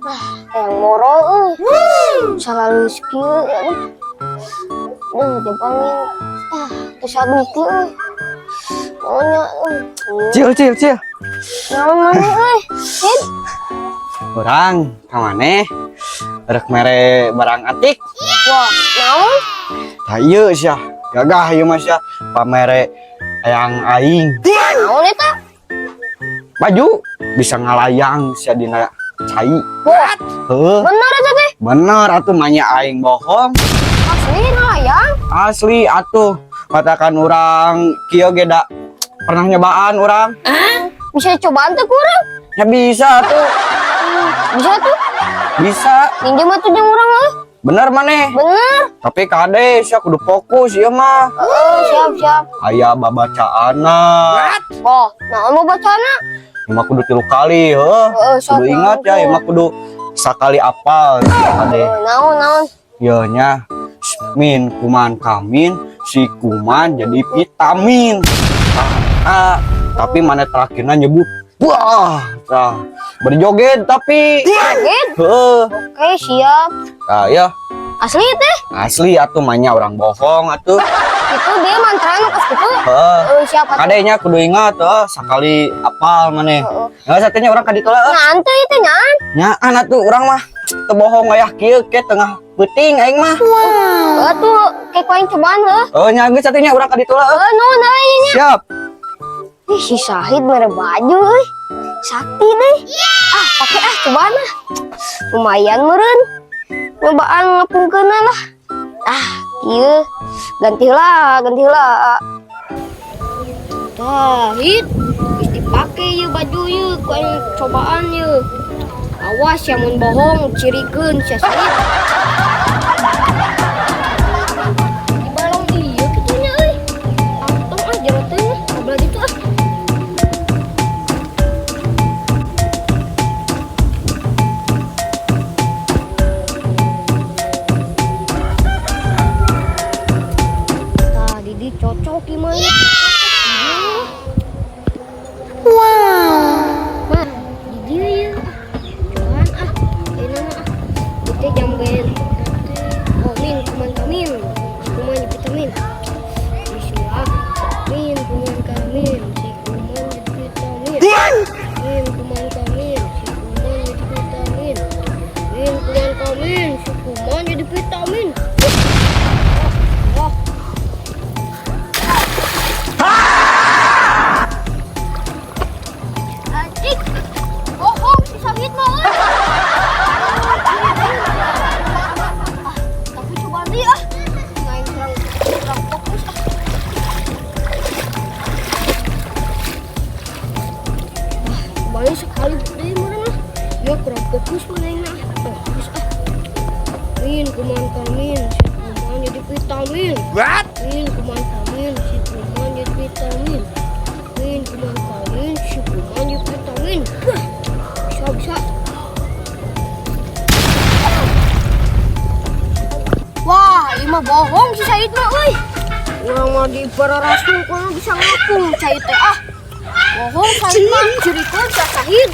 Yang moro selalu skill Jepangin terus habis maunya Cil. naon hit Orang kamane rek mere barang antik. wah naon Tah ieu sia, gagah ieu mah sia pamere hayang aing. naon eta Baju bisa ngalayang sia dina cai. wah Heuh, bener eta teh bener atuh manya aing bohong. asli nalayang Asli atuh katakan orang kieu ge da pernah nyobaan orang. bisa cobaan teh kurang Ya bisa tuh, bisa tuh bisa. pinjam atuh jeung urang Bener maneh. bener Tapi kade sia kudu fokus ieu mah. siap Aya babacaana. oh naon mau bacana Emang kudu 3 kali, heuh. sok Kudu ingat ya, emang kudu sakali apal kade. naon Ieu nya min kuman kamin si kuman jadi vitamin. Tapi mana terakhirnya nyebut wah, berjoget tapi joget heuh. oke siap Ya asli teh asli atuh manya orang bohong atuh. itu dia mantra nu kos kitu siapa tuh Kadenya kudu ingat sakali apal maneh. Nggak satunya orang kaditu lah. nyantai itu nyan Nyaan atuh urang mah teu bohong aya kieu ke tengah peuting aing mah. tuh kayak kuaing cobaan Nya geus satunya urang kaditu lah. naon nya Siap. ih si Syahid mere baju sakti deh pakai cobaan lumayan meureun nyobaan ngapungkeunna lah ieu ganti heula Syahid geus dipake ieu baju ieu kuaing cobaan ieu awas ya mun bohong cirikeun sia Syahid di balong ieu kitunya euy tong jero teh kabelah ditu Didi cocok gimana? Wow. Mah, Didi ya. Cuman ini mah kita jam ben. Oh, min kuman kamin. Kuman vitamin. Bismillah. Min kuman kamin. Si kuman vitamin. Min kuman kamin. Si kuman vitamin. Min kuman kamin. Si kuman jadi vitamin. Bohong si Syahid mah tapi coba dia main kurang fokus kembali sekali deh mana mah ya kurang fokus mana fokus min kuman kamin si kuman jadi vitamin min kuman kamin si kuman jadi vitamin min kuman kamin si kuman jadi vitamin bisa wah ini mah bohong si Syahid mah euy urang mah di perarasun kono bisa ngapung Syahid teh bohong Syahid mah cirikeun sa Syahid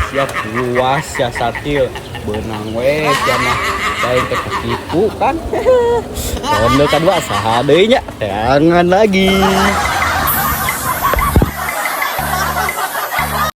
Siap luas ya satil benang we cenah lain ketipu kan. Ronde kedua saha deui nya. Jangan lagi.